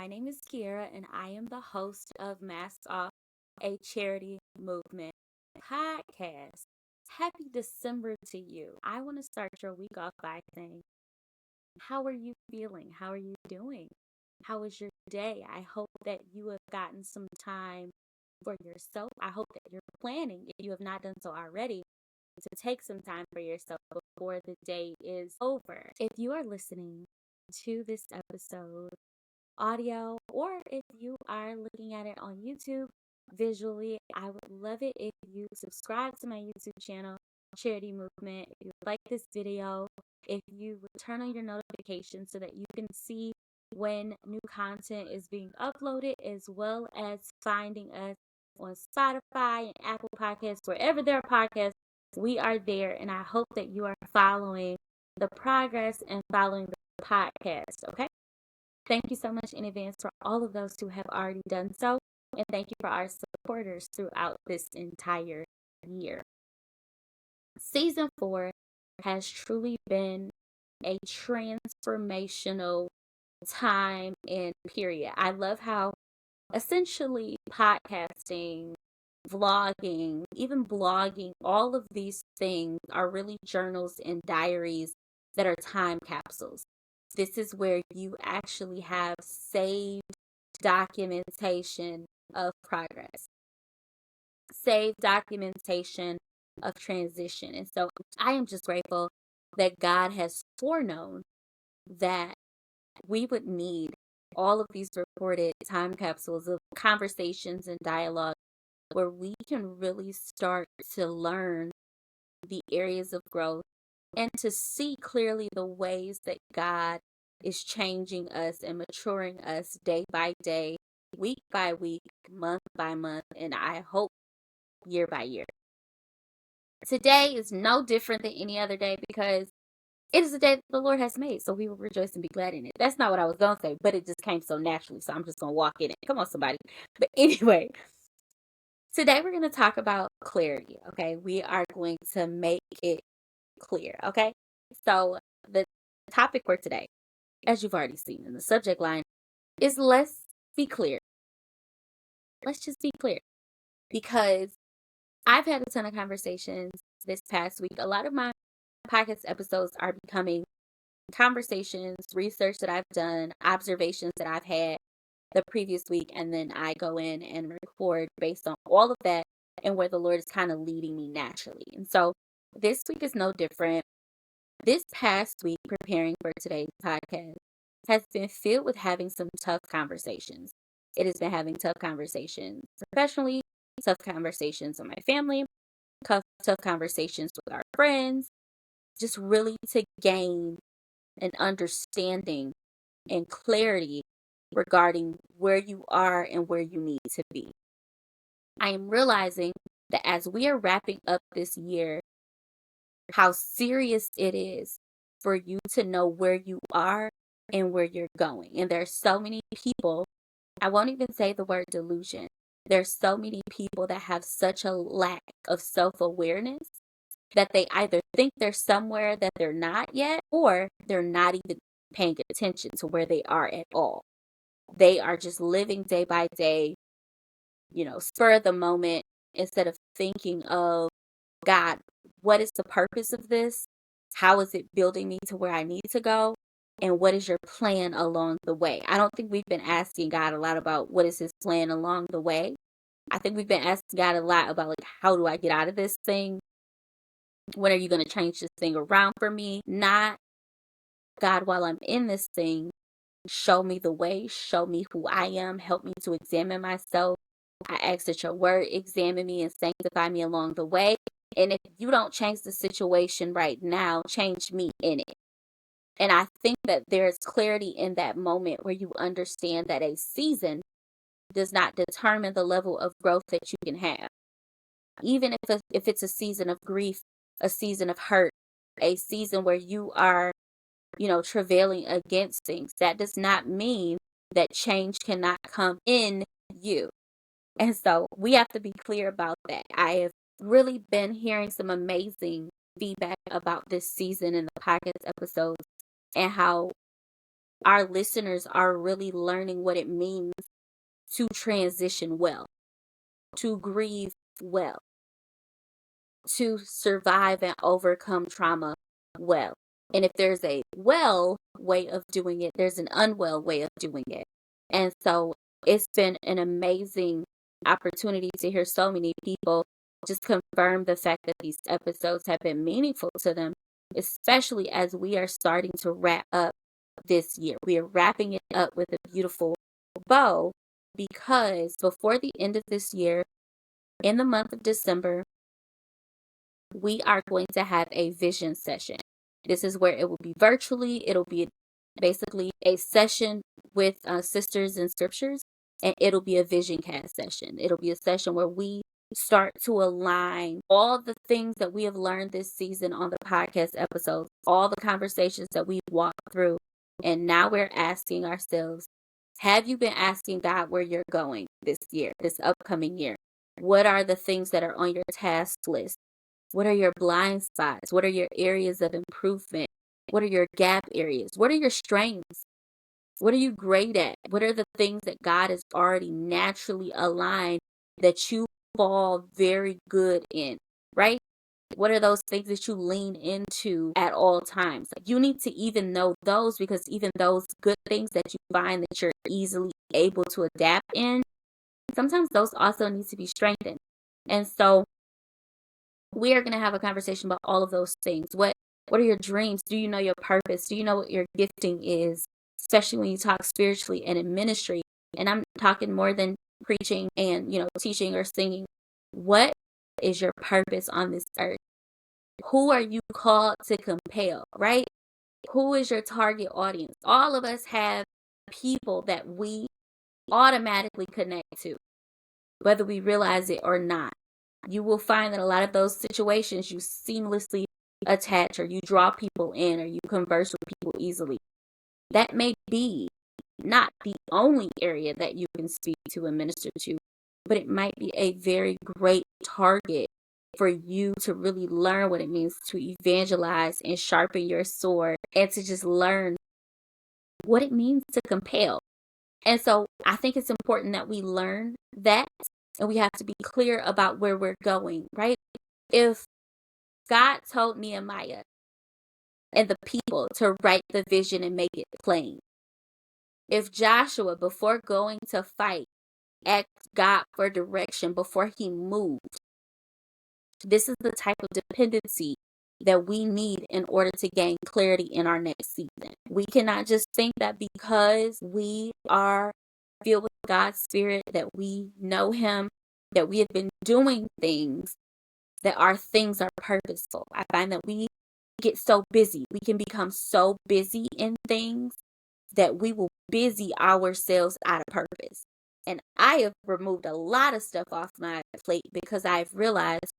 name is Keiara, and I am the host of Mask Off, a charity movement podcast. Happy December to you. I want to start your week off by saying, how are you feeling? How are you doing? How was your day? I hope that you have gotten some time for yourself. I hope that you're planning, if you have not done so already, to take some time for yourself before the day is over. If you are listening to this episode audio, or if you are looking at it on YouTube visually, I would love it if you subscribe to my YouTube channel, Charity Movement. If you like this video, if you would turn on your notifications so that you can see when new content is being uploaded, as well as finding us on Spotify and Apple Podcasts, wherever there are podcasts, we are there. And I hope that you are following the progress and following the podcast, okay? Thank you so much in advance for all of those who have already done so. And thank you for our supporters throughout this entire year. Season 4 has truly been a transformational time and period. I love how essentially podcasting, vlogging, even blogging, all of these things are really journals and diaries that are time capsules. This is where you actually have saved documentation of progress, saved documentation of transition. And so I am just grateful that God has foreknown that we would need all of these recorded time capsules of conversations and dialogue where we can really start to learn the areas of growth and to see clearly the ways that God is changing us and maturing us day by day, week by week, month by month, and I hope year by year. Today is no different than any other day because it is the day that the Lord has made, so we will rejoice and be glad in it. That's not what I was going to say, but it just came so naturally, so I'm just going to walk in it. Come on, somebody. But anyway, today we're going to talk about clarity, okay? We are going to make it clear, okay? So the topic for today, as you've already seen in the subject line, is let's be clear. Let's just be clear. Because I've had a ton of conversations this past week. A lot of my podcast episodes are becoming conversations, research that I've done, observations that I've had the previous week, and then I go in and record based on all of that and where the Lord is kind of leading me naturally. And so this week is no different. This past week, preparing for today's podcast, has been filled with having some tough conversations. It has been having tough conversations professionally, tough conversations with my family, tough conversations with our friends, just really to gain an understanding and clarity regarding where you are and where you need to be. I am realizing that as we are wrapping up this year, how serious it is for you to know where you are and where you're going. And there are so many people, I won't even say the word delusion. There's so many people that have such a lack of self-awareness that they either think they're somewhere that they're not yet, or they're not even paying attention to where they are at all. They are just living day by day, spur of the moment, instead of thinking of, God, what is the purpose of this? How is it building me to where I need to go? And what is your plan along the way? I don't think we've been asking God a lot about what is his plan along the way. I think we've been asking God a lot about, like, how do I get out of this thing? When are you going to change this thing around for me? Not, God, while I'm in this thing, show me the way, show me who I am, help me to examine myself. I ask that your word examine me and sanctify me along the way. And if you don't change the situation right now, change me in it. And I think that there's clarity in that moment where you understand that a season does not determine the level of growth that you can have. Even if it's a season of grief, a season of hurt, a season where you are, travailing against things, that does not mean that change cannot come in you. And so we have to be clear about that. I have really been hearing some amazing feedback about this season in the podcast episodes and how our listeners are really learning what it means to transition well, to grieve well, to survive and overcome trauma well. And if there's a well way of doing it, there's an unwell way of doing it. And so it's been an amazing opportunity to hear so many people just confirm the fact that these episodes have been meaningful to them, especially as we are starting to wrap up this year. We are wrapping it up with a beautiful bow because before the end of this year, in the month of December, we are going to have a vision session. This is where it will be virtually. It'll be basically a session with sisters in scriptures, and it'll be a vision cast session. It'll be a session where we start to align all the things that we have learned this season on the podcast episodes, all the conversations that we've walked through. And now we're asking ourselves, have you been asking God where you're going this year, this upcoming year? What are the things that are on your task list? What are your blind spots? What are your areas of improvement? What are your gap areas? What are your strengths? What are you great at? What are the things that God has already naturally aligned that you fall very good in, right? What are those things that you lean into at all times? Like, you need to even know those, because even those good things that you find that you're easily able to adapt in, sometimes those also need to be strengthened. And so we are going to have a conversation about all of those things. What are your dreams? Do you know your purpose? Do you know what your gifting is? Especially when you talk spiritually and in ministry. And I'm talking more than preaching and, teaching or singing. What is your purpose on this earth? Who are you called to compel, right? Who is your target audience? All of us have people that we automatically connect to, whether we realize it or not. You will find that a lot of those situations you seamlessly attach, or you draw people in, or you converse with people easily. That may be not the only area that you can speak to and minister to, but it might be a very great target for you to really learn what it means to evangelize and sharpen your sword, and to just learn what it means to compel. And so I think it's important that we learn that, and we have to be clear about where we're going, right? If God told Nehemiah and the people to write the vision and make it plain, if Joshua, before going to fight, asked God for direction before he moved, this is the type of dependency that we need in order to gain clarity in our next season. We cannot just think that because we are filled with God's Spirit, that we know Him, that we have been doing things, that our things are purposeful. I find that we get so busy. We can become so busy in things that we will busy ourselves out of purpose. And I have removed a lot of stuff off my plate because I've realized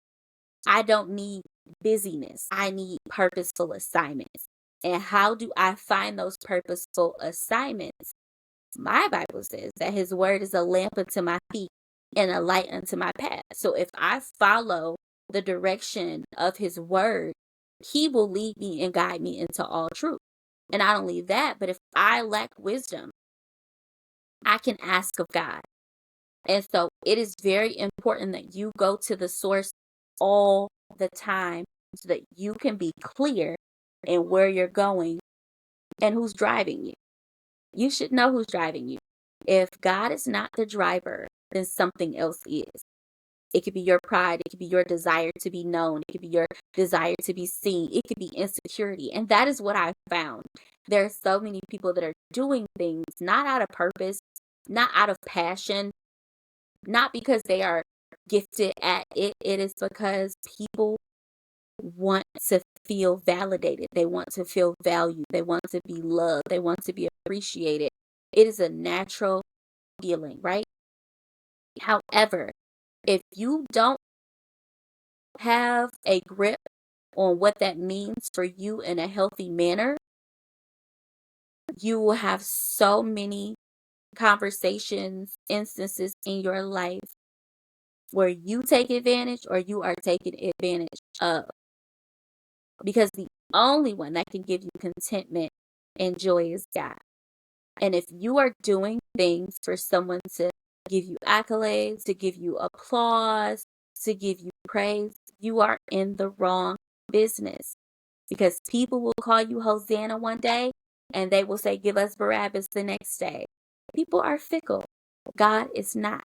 I don't need busyness. I need purposeful assignments. And how do I find those purposeful assignments? My Bible says that His word is a lamp unto my feet and a light unto my path. So if I follow the direction of His word, He will lead me and guide me into all truth. And not only that, but if I lack wisdom, I can ask of God. And so it is very important that you go to the source all the time so that you can be clear in where you're going and who's driving you. You should know who's driving you. If God is not the driver, then something else is. It could be your pride. It could be your desire to be known. It could be your desire to be seen. It could be insecurity. And that is what I found. There are so many people that are doing things not out of purpose, not out of passion, not because they are gifted at it. It is because people want to feel validated. They want to feel valued. They want to be loved. They want to be appreciated. It is a natural feeling, right? However, if you don't have a grip on what that means for you in a healthy manner, you will have so many conversations, instances in your life where you take advantage or you are taken advantage of. Because the only one that can give you contentment and joy is God. And if you are doing things for someone to give you accolades, to give you applause, to give you praise, you are in the wrong business. Because people will call you Hosanna one day and they will say, give us Barabbas the next day. People are fickle. God is not.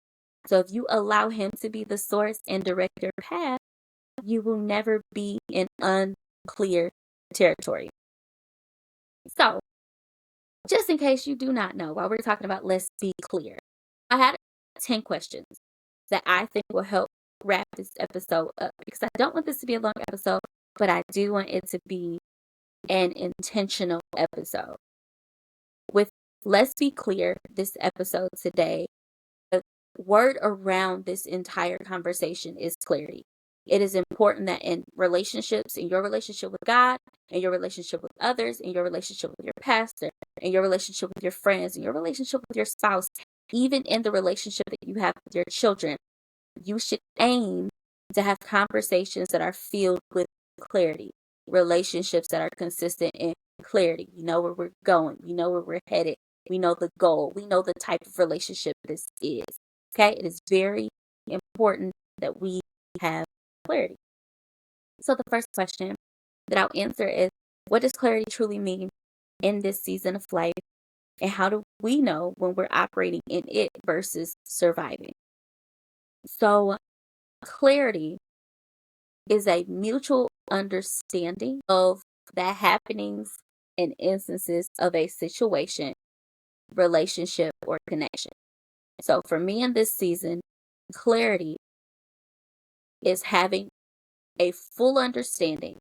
So if you allow him to be the source and direct your path, you will never be in unclear territory. So, just in case you do not know, while we're talking about let's be clear, I had 10 questions that I think will help wrap this episode up because I don't want this to be a long episode, but I do want it to be an intentional episode. With let's be clear, this episode today, the word around this entire conversation is clarity. It is important that in relationships, in your relationship with God, in your relationship with others, in your relationship with your pastor, in your relationship with your friends, in your relationship with your spouse, even in the relationship that you have with your children, you should aim to have conversations that are filled with clarity, relationships that are consistent in clarity. We know where we're going. We know where we're headed. We know the goal. We know the type of relationship this is. Okay? It is very important that we have clarity. So the first question that I'll answer is, what does clarity truly mean in this season of life? And how do we know when we're operating in it versus surviving? So clarity is a mutual understanding of the happenings and instances of a situation, relationship, or connection. So for me in this season, clarity is having a full understanding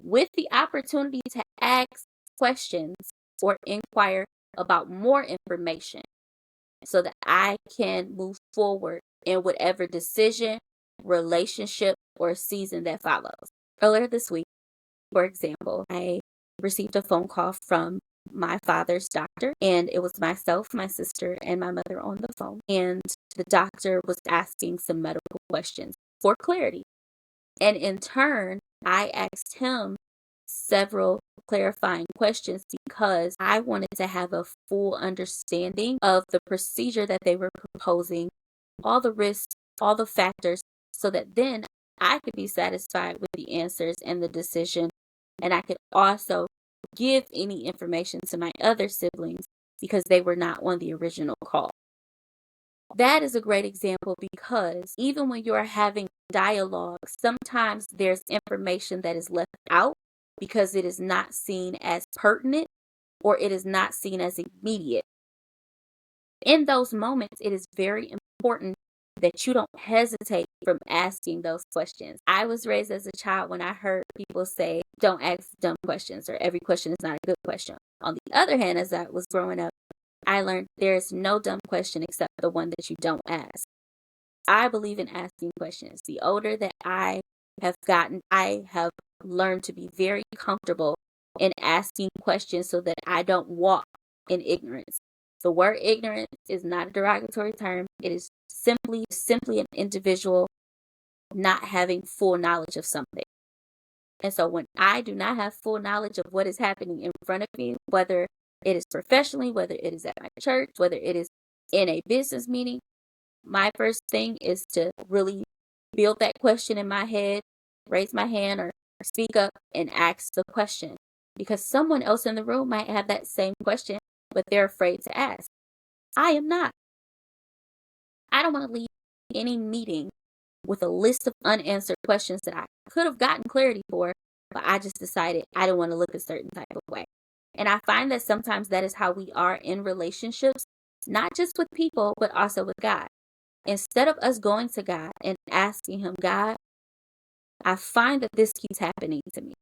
with the opportunity to ask questions or inquire about more information so that I can move forward in whatever decision, relationship, or season that follows. Earlier this week, for example, I received a phone call from my father's doctor, and it was myself, my sister, and my mother on the phone. And the doctor was asking some medical questions for clarity. And in turn, I asked him several clarifying questions because I wanted to have a full understanding of the procedure that they were proposing, all the risks, all the factors, so that then I could be satisfied with the answers and the decision. And I could also give any information to my other siblings because they were not on the original call. That is a great example because even when you're having dialogue, sometimes there's information that is left out because it is not seen as pertinent or it is not seen as immediate. In those moments, it is very important that you don't hesitate from asking those questions. I was raised as a child when I heard people say, don't ask dumb questions or every question is not a good question. On the other hand, as I was growing up, I learned there is no dumb question except the one that you don't ask. I believe in asking questions. The older that I have gotten, I have learned to be very comfortable in asking questions so that I don't walk in ignorance. The word ignorance is not a derogatory term. It is simply an individual not having full knowledge of something. And so when I do not have full knowledge of what is happening in front of me, whether it is professionally, whether it is at my church, whether it is in a business meeting, my first thing is to really build that question in my head, raise my hand or speak up and ask the question. Because someone else in the room might have that same question, but they're afraid to ask. I am not. I don't want to leave any meeting with a list of unanswered questions that I could have gotten clarity for, but I just decided I don't want to look a certain type of way. And I find that sometimes that is how we are in relationships, not just with people, but also with God. Instead of us going to God and asking him, God, I find that this keeps happening to me.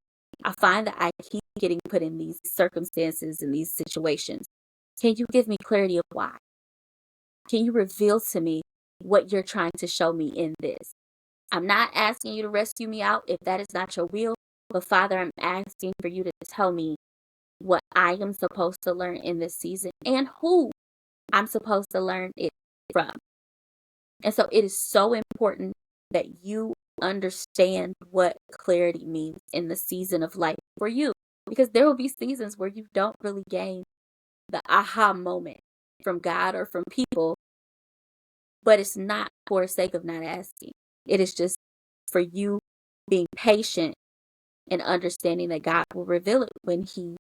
I find that I keep getting put in these circumstances and these situations. Can you give me clarity of why? Can you reveal to me what you're trying to show me in this? I'm not asking you to rescue me out if that is not your will, but Father, I'm asking for you to tell me what I am supposed to learn in this season and who I'm supposed to learn it from. And so it is so important that you understand what clarity means in the season of life for you, because there will be seasons where you don't really gain the aha moment from God or from people, but it's not for the sake of not asking. It is just for you being patient and understanding that God will reveal it when He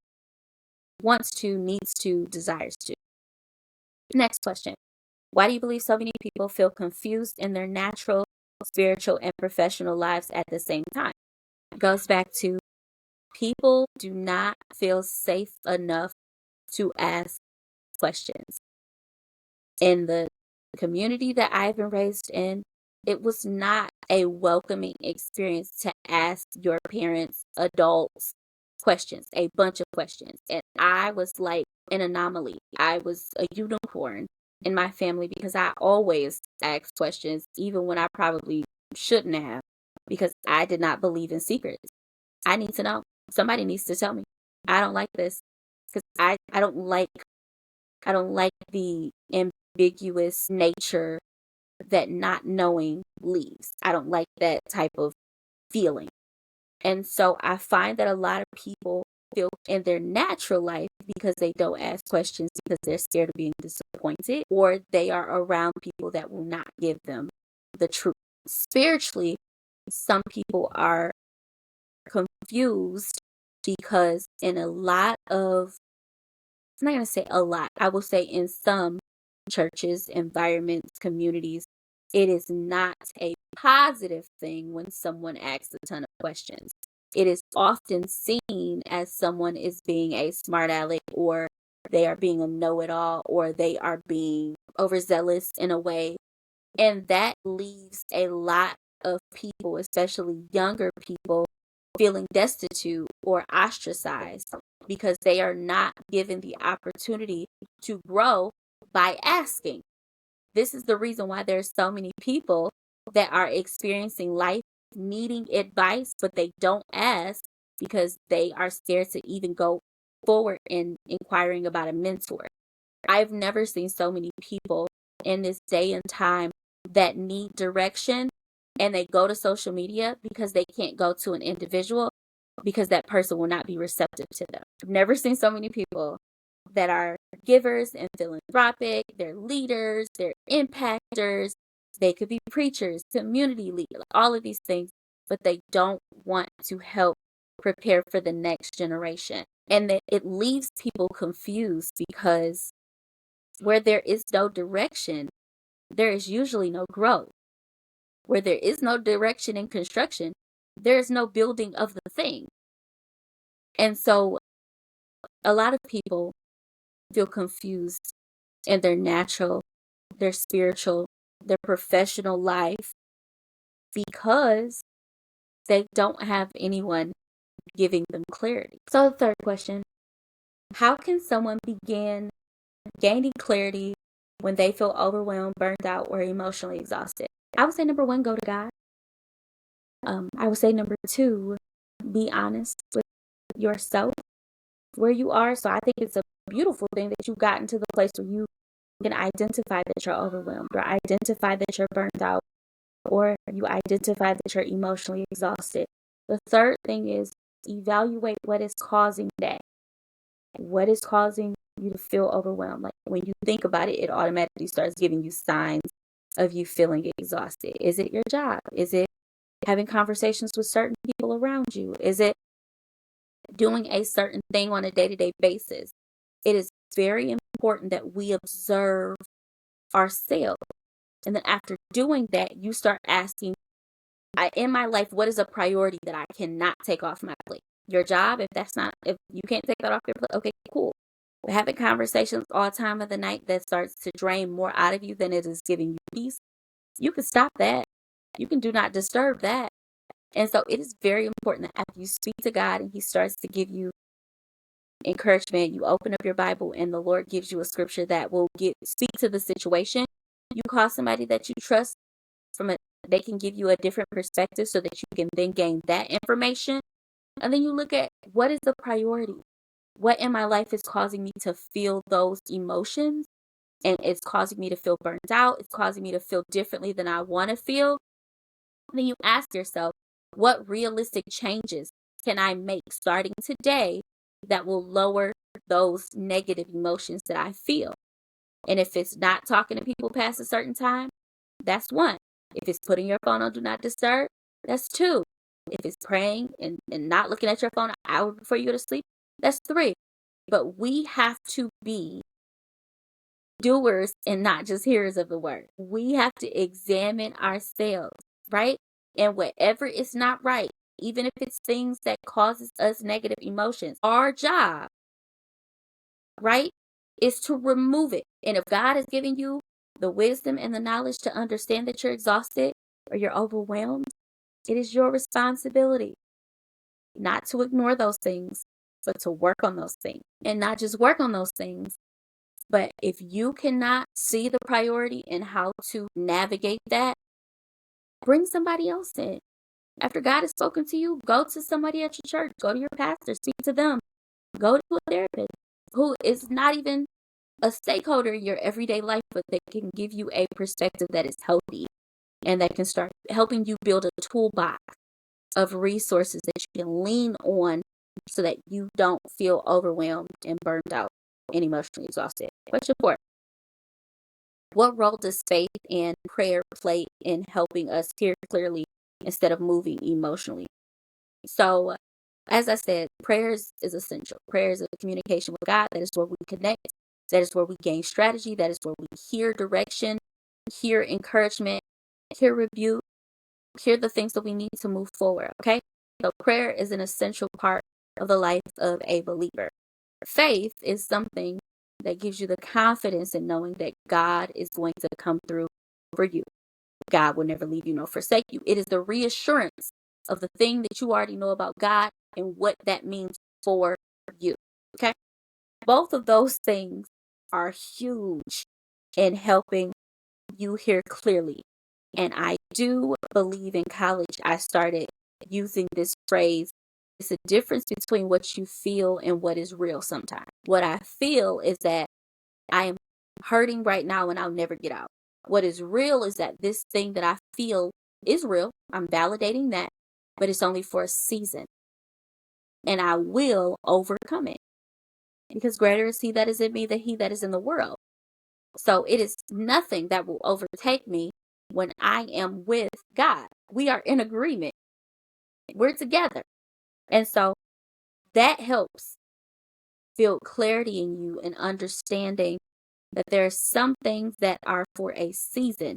wants to, needs to, desires to. Next question. Why do you believe so many people feel confused in their natural, spiritual, and professional lives at the same time? It goes back to people do not feel safe enough to ask questions. In the community that I've been raised in, it was not a welcoming experience to ask your parents, adults, questions, a bunch of questions. And I was like an anomaly. I was a unicorn in my family because I always asked questions, even when I probably shouldn't have, because I did not believe in secrets. I need to know. Somebody needs to tell me. I don't like this because I don't like the ambiguous nature that not knowing leaves. I don't like that type of feeling. And so I find that a lot of people feel in their natural life because they don't ask questions because they're scared of being disappointed, or they are around people that will not give them the truth. Spiritually, some people are confused because in a lot of, I'm not going to say a lot, I will say in some churches, environments, communities, it is not a positive thing when someone asks a ton of questions. It is often seen as someone is being a smart aleck, or they are being a know-it-all, or they are being overzealous in a way. And that leaves a lot of people, especially younger people, feeling destitute or ostracized because they are not given the opportunity to grow by asking. This is the reason why there's so many people that are experiencing life needing advice, but they don't ask because they are scared to even go forward in inquiring about a mentor. I've never seen so many people in this day and time that need direction and they go to social media because they can't go to an individual because that person will not be receptive to them. I've never seen so many people that are givers and philanthropic, they're leaders, they're impactors, they could be preachers, community leaders, all of these things, but they don't want to help prepare for the next generation. And that it leaves people confused because where there is no direction, there is usually no growth. Where there is no direction in construction, there is no building of the thing. And so a lot of people feel confused in their natural, their spiritual, their professional life because they don't have anyone giving them clarity. So the third question, how can someone begin gaining clarity when they feel overwhelmed, burnt out, or emotionally exhausted? I would say number one, go to God. I would say number two, be honest with yourself, where you are. So I think it's a beautiful thing that you've gotten to the place where you can identify that you're overwhelmed, or identify that you're burnt out, or you identify that you're emotionally exhausted. The third thing is evaluate what is causing that. What is causing you to feel overwhelmed? Like when you think about it, it automatically starts giving you signs of you feeling exhausted. Is it your job? Is it having conversations with certain people around you? Is it doing a certain thing on a day-to-day basis? It is very important that we observe ourselves. And then after doing that, you start asking, in my life, what is a priority that I cannot take off my plate? Your job, if you can't take that off your plate, okay, cool. But having conversations all time of the night that starts to drain more out of you than it is giving you peace, you can stop that. You can do not disturb that. And so it is very important that after you speak to God and He starts to give you encouragement, you open up your Bible and the Lord gives you a scripture that will speak to the situation. You call somebody that you trust they can give you a different perspective so that you can then gain that information. And then you look at what is the priority? What in my life is causing me to feel those emotions? And it's causing me to feel burnt out. It's causing me to feel differently than I want to feel. And then you ask yourself, what realistic changes can I make starting today that will lower those negative emotions that I feel. And if it's not talking to people past a certain time, that's one. If it's putting your phone on do not disturb, that's two. If it's praying and not looking at your phone an hour before you go to sleep, that's three. But we have to be doers and not just hearers of the word. We have to examine ourselves, right? And whatever is not right, even if it's things that causes us negative emotions, our job, right, is to remove it. And if God is giving you the wisdom and the knowledge to understand that you're exhausted or you're overwhelmed, it is your responsibility not to ignore those things, but to work on those things. And not just work on those things, but if you cannot see the priority and how to navigate that, bring somebody else in. After God has spoken to you, go to somebody at your church, go to your pastor, speak to them, go to a therapist who is not even a stakeholder in your everyday life, but they can give you a perspective that is healthy and that can start helping you build a toolbox of resources that you can lean on so that you don't feel overwhelmed and burned out and emotionally exhausted. Question 4. What role does faith and prayer play in helping us hear clearly instead of moving emotionally? So, as I said, prayers is essential. Prayer is a communication with God. That is where we connect. That is where we gain strategy. That is where we hear direction, hear encouragement, hear rebuke, hear the things that we need to move forward. Okay? So prayer is an essential part of the life of a believer. Faith is something that gives you the confidence in knowing that God is going to come through for you. God will never leave you nor forsake you. It is the reassurance of the thing that you already know about God and what that means for you. Okay? Both of those things are huge in helping you hear clearly. And I do believe in college I started using this phrase. It's a difference between what you feel and what is real sometimes. What I feel is that I am hurting right now and I'll never get out. What is real is that this thing that I feel is real. I'm validating that, but it's only for a season. And I will overcome it. Because greater is he that is in me than he that is in the world. So it is nothing that will overtake me when I am with God. We are in agreement. We're together. And so that helps build clarity in you and understanding that there are some things that are for a season.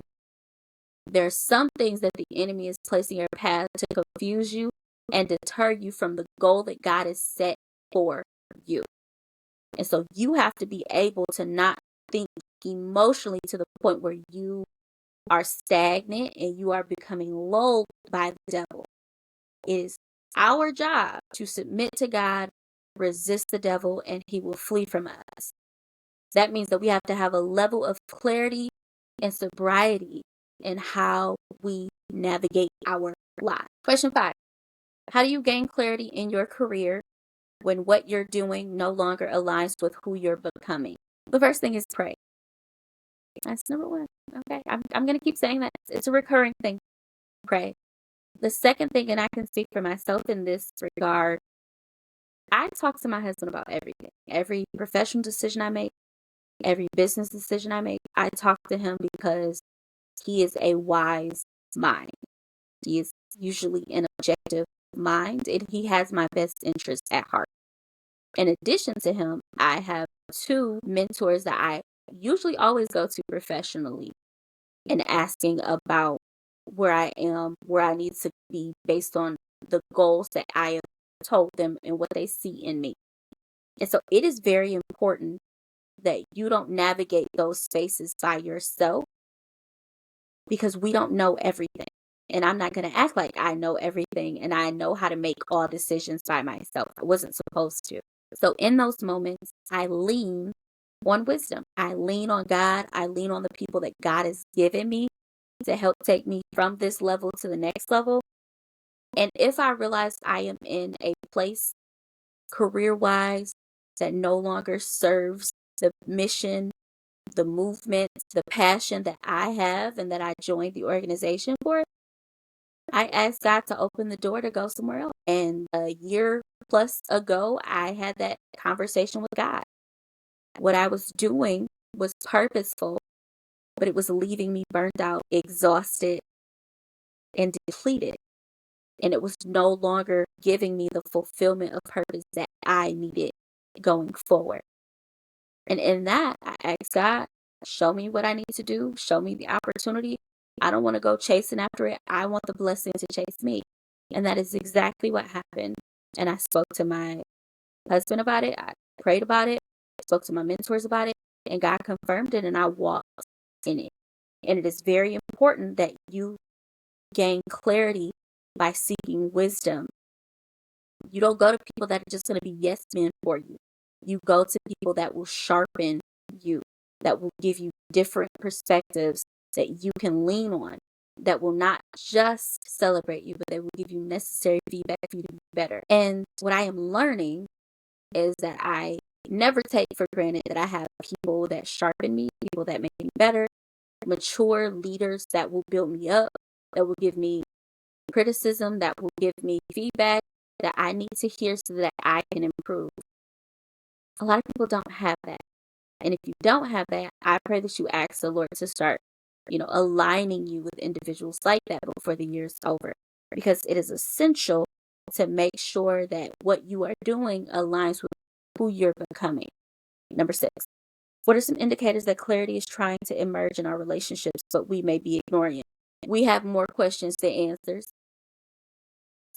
There are some things that the enemy is placing in your path to confuse you and deter you from the goal that God has set for you. And so you have to be able to not think emotionally to the point where you are stagnant and you are becoming lulled by the devil. It is our job to submit to God, resist the devil, and he will flee from us. That means that we have to have a level of clarity and sobriety in how we navigate our life. Question 5. How do you gain clarity in your career when what you're doing no longer aligns with who you're becoming? The first thing is pray. That's number 1. Okay. I'm going to keep saying that. It's a recurring thing. Pray. The second thing, and I can speak for myself in this regard, I talk to my husband about everything. Every professional decision I make, every business decision I make, I talk to him because he is a wise mind. He is usually an objective mind, and he has my best interest at heart. In addition to him, I have 2 mentors that I usually always go to professionally and asking about where I am, where I need to be based on the goals that I have told them and what they see in me. And so it is very important that you don't navigate those spaces by yourself because we don't know everything. And I'm not going to act like I know everything and I know how to make all decisions by myself. I wasn't supposed to. So in those moments, I lean on wisdom. I lean on God. I lean on the people that God has given me to help take me from this level to the next level. And if I realize I am in a place career-wise that no longer serves the mission, the movement, the passion that I have and that I joined the organization for, I asked God to open the door to go somewhere else. And a year plus ago, I had that conversation with God. What I was doing was purposeful, but it was leaving me burned out, exhausted, and depleted. And it was no longer giving me the fulfillment of purpose that I needed going forward. And in that, I asked God, show me what I need to do, show me the opportunity. I don't want to go chasing after it. I want the blessing to chase me. And that is exactly what happened. And I spoke to my husband about it. I prayed about it, spoke to my mentors about it, and God confirmed it, and I walked in it. And it is very important that you gain clarity by seeking wisdom. You don't go to people that are just going to be yes men for you. You go to people that will sharpen you, that will give you different perspectives that you can lean on, that will not just celebrate you, but they will give you necessary feedback for you to be better. And what I am learning is that I never take for granted that I have people that sharpen me, people that make me better, mature leaders that will build me up, that will give me criticism, that will give me feedback that I need to hear so that I can improve. A lot of people don't have that. And if you don't have that, I pray that you ask the Lord to start, aligning you with individuals like that before the year's over. Because it is essential to make sure that what you are doing aligns with who you're becoming. Number 6, what are some indicators that clarity is trying to emerge in our relationships, but we may be ignoring it? We have more questions than answers.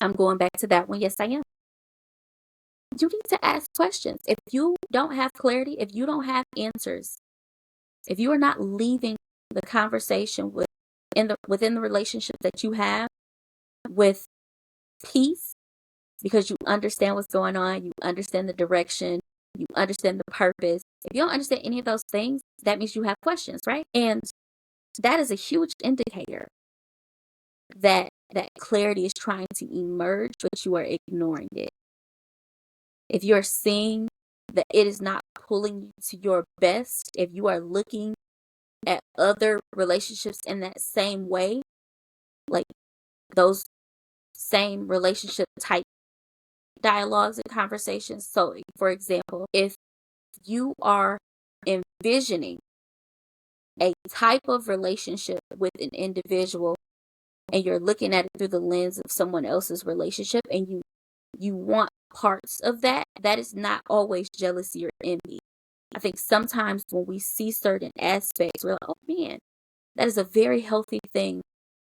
I'm going back to that one. Yes, I am. You need to ask questions. If you don't have clarity, if you don't have answers, if you are not leaving the conversation within the relationship that you have with peace, because you understand what's going on, you understand the direction, you understand the purpose. If you don't understand any of those things, that means you have questions, right? And that is a huge indicator that clarity is trying to emerge, but you are ignoring it. If you're seeing that it is not pulling you to your best, if you are looking at other relationships in that same way, like those same relationship type dialogues and conversations. So, for example, if you are envisioning a type of relationship with an individual and you're looking at it through the lens of someone else's relationship and you want parts of that, that is not always jealousy or envy. I think sometimes when we see certain aspects, we're like, oh man, that is a very healthy thing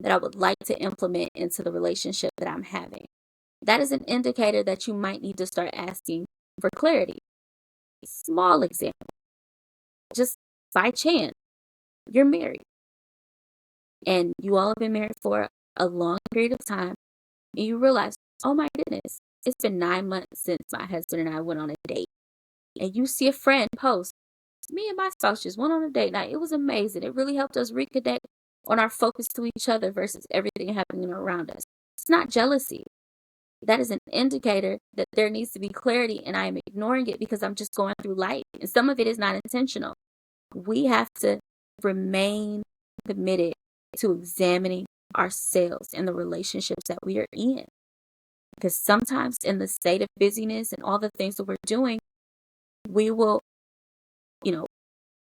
that I would like to implement into the relationship that I'm having. That is an indicator that you might need to start asking for clarity. Small example, just by chance, you're married and you all have been married for a long period of time and you realize, oh my goodness, it's been 9 months since my husband and I went on a date. And you see a friend post, me and my spouse just went on a date night. It was amazing. It really helped us reconnect on our focus to each other versus everything happening around us. It's not jealousy. That is an indicator that there needs to be clarity, and I am ignoring it because I'm just going through life. And some of it is not intentional. We have to remain committed to examining ourselves and the relationships that we are in. Because sometimes in the state of busyness and all the things that we're doing, we will,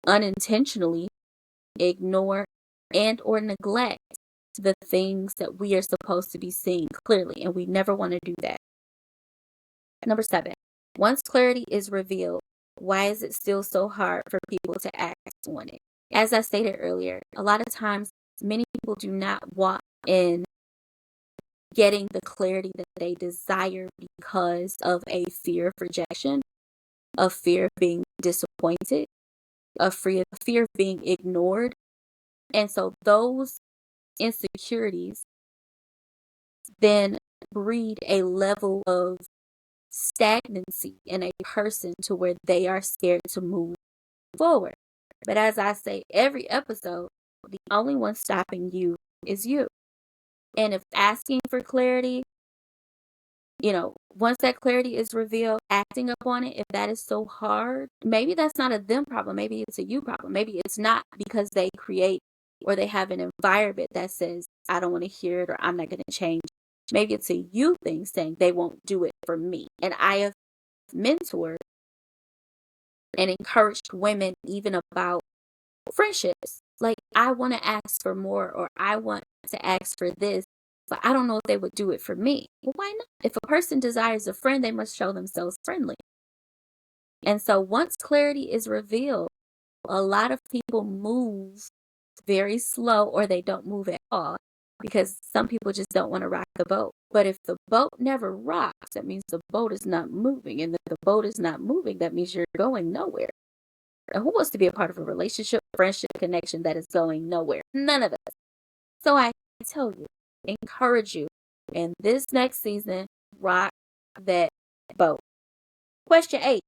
unintentionally ignore and or neglect the things that we are supposed to be seeing clearly, and we never want to do that. Number 7, once clarity is revealed, why is it still so hard for people to act on it? As I stated earlier, a lot of times many people do not walk in getting the clarity that they desire because of a fear of rejection, a fear of being disappointed, a fear of being ignored. And so those insecurities then breed a level of stagnancy in a person to where they are scared to move forward. But as I say every episode, the only one stopping you is you. And if asking for clarity, once that clarity is revealed, acting upon it, if that is so hard, maybe that's not a them problem. Maybe it's a you problem. Maybe it's not because they create or they have an environment that says, I don't want to hear it or I'm not going to change. Maybe it's a you thing saying they won't do it for me. And I have mentored and encouraged women even about friendships. Like, I want to ask for more, or I want to ask for this, but I don't know if they would do it for me. Well, why not? If a person desires a friend, they must show themselves friendly. And so once clarity is revealed, a lot of people move very slow, or they don't move at all, because some people just don't want to rock the boat. But if the boat never rocks, that means the boat is not moving. And if the boat is not moving, that means you're going nowhere. And who wants to be a part of a relationship, friendship, connection that is going nowhere? None of us. So I tell you, encourage you, in this next season, rock that boat. Question 8.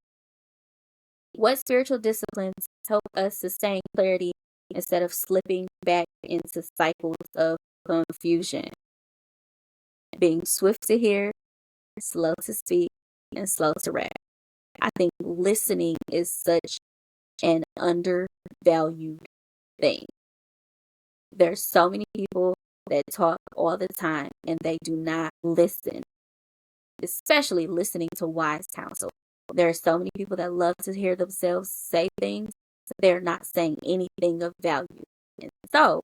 What spiritual disciplines help us sustain clarity instead of slipping back into cycles of confusion? Being swift to hear, slow to speak, and slow to react. I think listening is such an undervalued thing. There's so many people that talk all the time and they do not listen, especially listening to wise counsel. There are so many people that love to hear themselves say things, but they're not saying anything of value. And so,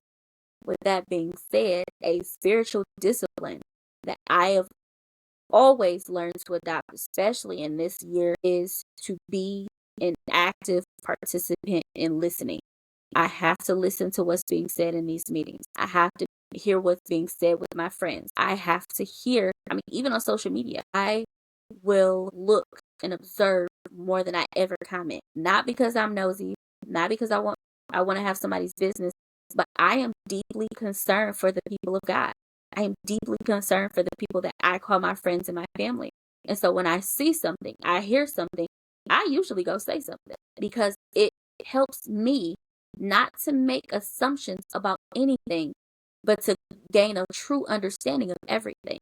with that being said, a spiritual discipline that I have always learned to adopt, especially in this year, is to be an active participant in listening. I have to listen to what's being said in these meetings. I have to hear what's being said with my friends. I have to hear, even on social media, I will look and observe more than I ever comment. Not because I'm nosy, not because I want to have somebody's business, but I am deeply concerned for the people of God. I am deeply concerned for the people that I call my friends and my family. And so when I see something, I hear something, I usually go say something, because it helps me not to make assumptions about anything, but to gain a true understanding of everything.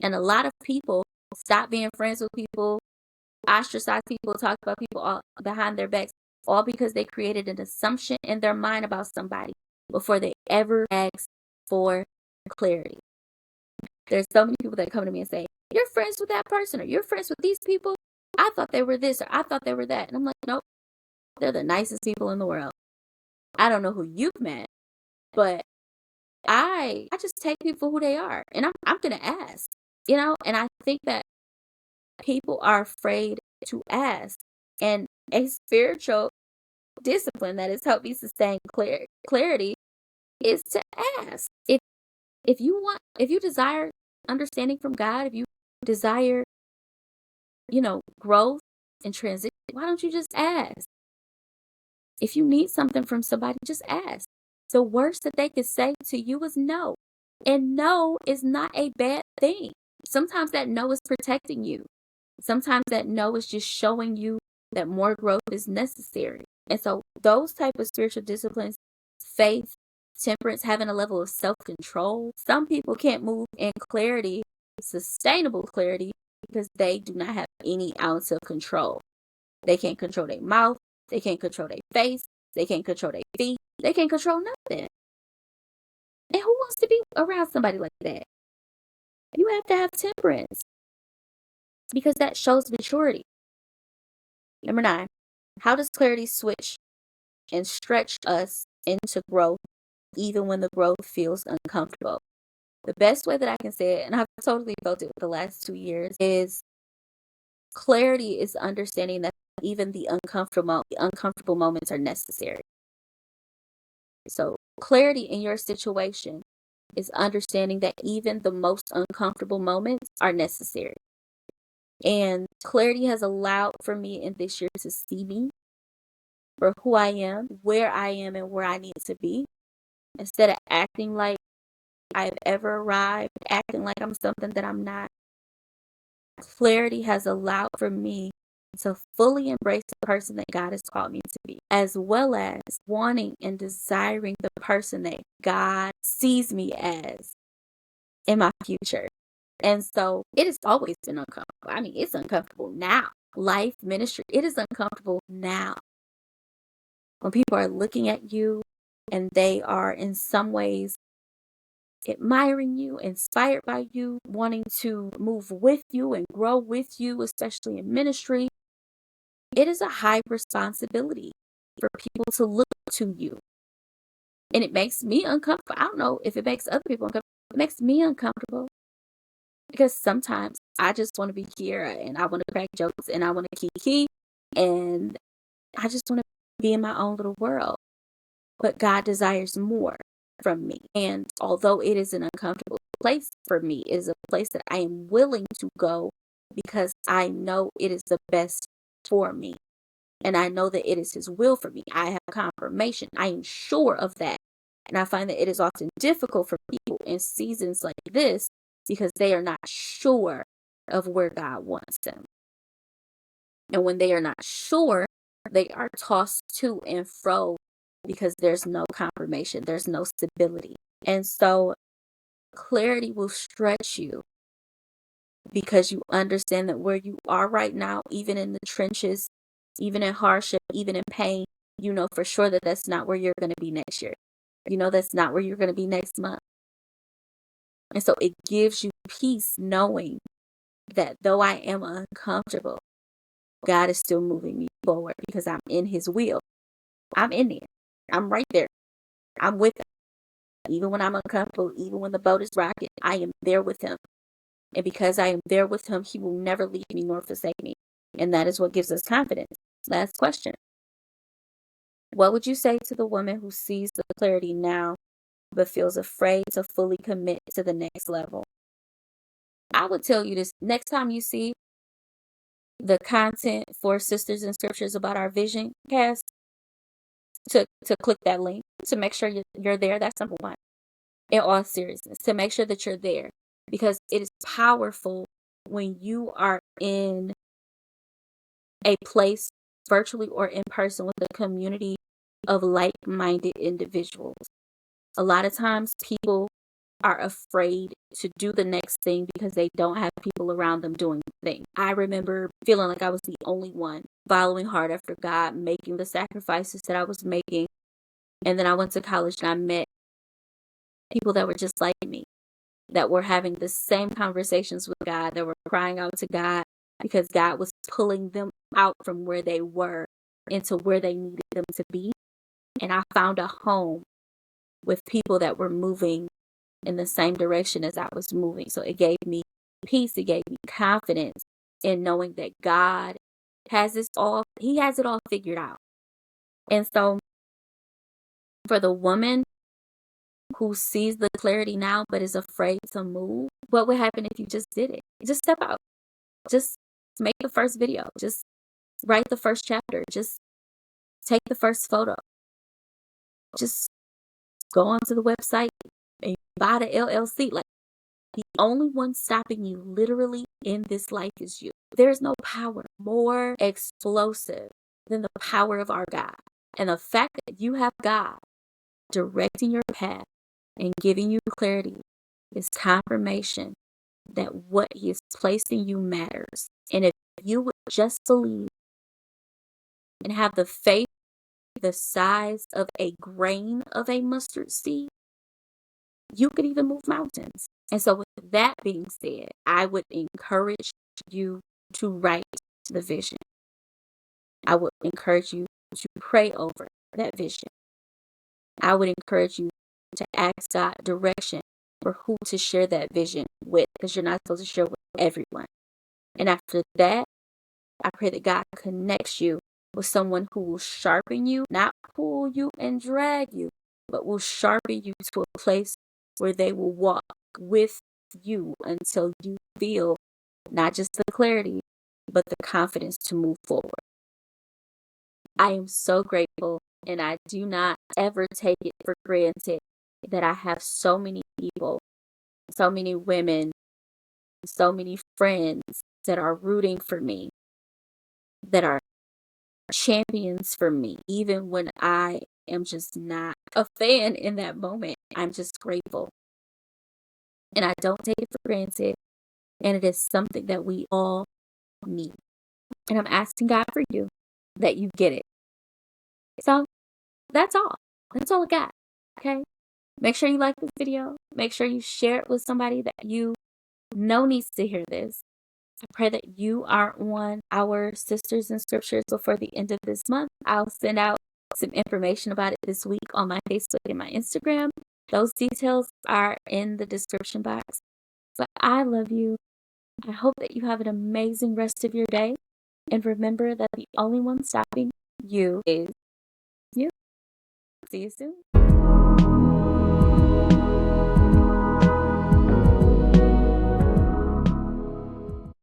And a lot of people stop being friends with people, ostracize people, talk about people all behind their backs, all because they created an assumption in their mind about somebody before they ever ask for clarity. There's so many people that come to me and say, you're friends with that person, or you're friends with these people. I thought they were this, or I thought they were that. And I'm like, nope, they're the nicest people in the world. I don't know who you've met, but I just take people for who they are, and I'm gonna ask, and I think that people are afraid to ask. And a spiritual discipline that has helped me sustain clarity is to ask. If you desire understanding from God, if you desire, growth and transition, why don't you just ask? If you need something from somebody, just ask. The worst that they could say to you is no. And no is not a bad thing. Sometimes that no is protecting you. Sometimes that no is just showing you that more growth is necessary. And so those type of spiritual disciplines, faith, temperance, having a level of self-control, some people can't move in clarity, sustainable clarity, because they do not have any ounce of control. They can't control their mouth. They can't control their face. They can't control their feet. They can't control nothing. And who wants to be around somebody like that? You have to have temperance, because that shows maturity. Number 9, how does clarity switch and stretch us into growth even when the growth feels uncomfortable? The best way that I can say it, and I've totally felt it the last 2 years, is clarity is understanding that even the uncomfortable moments are necessary. So clarity in your situation is understanding that even the most uncomfortable moments are necessary. And clarity has allowed for me in this year to see me for who I am, where I am, and where I need to be, instead of acting like I've ever arrived, acting like I'm something that I'm not. Clarity has allowed for me to fully embrace the person that God has called me to be, as well as wanting and desiring the person that God sees me as in my future. And so it has always been uncomfortable. It's uncomfortable now. Life, ministry, it is uncomfortable now. When people are looking at you and and they are in some ways admiring you, inspired by you, wanting to move with you and grow with you, especially in ministry, it is a high responsibility for people to look to you. And it makes me uncomfortable. I don't know if it makes other people uncomfortable. It makes me uncomfortable because sometimes I just want to be Keiara and I want to crack jokes and I want to kiki and I just want to be in my own little world. But God desires more from me. And although it is an uncomfortable place for me, it is a place that I am willing to go because I know it is the best for me. And I know that it is His will for me. I have confirmation. I am sure of that. And I find that it is often difficult for people in seasons like this because they are not sure of where God wants them. And when they are not sure, they are tossed to and fro because there's no confirmation, there's no stability. And so clarity will stretch you because you understand that where you are right now, even in the trenches, even in hardship, even in pain, you know for sure that that's not where you're going to be next year. You know that's not where you're going to be next month. And so it gives you peace knowing that though I am uncomfortable, God is still moving me forward because I'm in His will. I'm in there. I'm right there. I'm with Him. Even when I'm uncomfortable, even when the boat is rocking, I am there with Him. And because I am there with Him, He will never leave me nor forsake me. And that is what gives us confidence. Last question. What would you say to the woman who sees the clarity now, but feels afraid to fully commit to the next level? I would tell you this next time you see the content for Sisters in Scriptures about our vision cast, to click that link to make sure you're there. That's number one. In all seriousness, to make sure that you're there, because it is powerful when you are in a place, virtually or in person, with a community of like-minded individuals. A lot of times people are afraid to do the next thing because they don't have people around them doing the thing. I remember feeling like I was the only one following hard after God, making the sacrifices that I was making. And then I went to college and I met people that were just like me, that were having the same conversations with God, that were crying out to God because God was pulling them out from where they were into where they needed them to be. And I found a home with people that were moving in the same direction as I was moving. So it gave me peace. It gave me confidence in knowing that God has this all, He has it all figured out. And so for the woman who sees the clarity now but is afraid to move, what would happen if you just did it? Just step out. Just make the first video. Just write the first chapter. Just take the first photo. Just go onto the website and buy the LLC. Like, the only one stopping you literally in this life is you. There's no power more explosive than the power of our God. And the fact that you have God directing your path and giving you clarity is confirmation that what He has placed in you matters. And if you would just believe and have the faith the size of a grain of a mustard seed, you could even move mountains. And so with that being said, I would encourage you to write the vision. I would encourage you to pray over that vision. I would encourage you to ask God direction for who to share that vision with, because you're not supposed to share with everyone. And after that, I pray that God connects you with someone who will sharpen you, not pull you and drag you, but will sharpen you to a place where they will walk with you until you feel not just the clarity, but the confidence to move forward. I am so grateful, and I do not ever take it for granted that I have so many people, so many women, so many friends that are rooting for me, that are champions for me, even when I am just not a fan in that moment. I'm just grateful. And I don't take it for granted. And it is something that we all need. And I'm asking God for you that you get it. So that's all. That's all I got. Okay? Make sure you like this video. Make sure you share it with somebody that you know needs to hear this. I pray that you are on our Sisters in Scriptures before the end of this month. I'll send out some information about it this week on my Facebook and my Instagram. Those details are in the description box. But I love you. I hope that you have an amazing rest of your day. And remember that the only one stopping you is you. See you soon.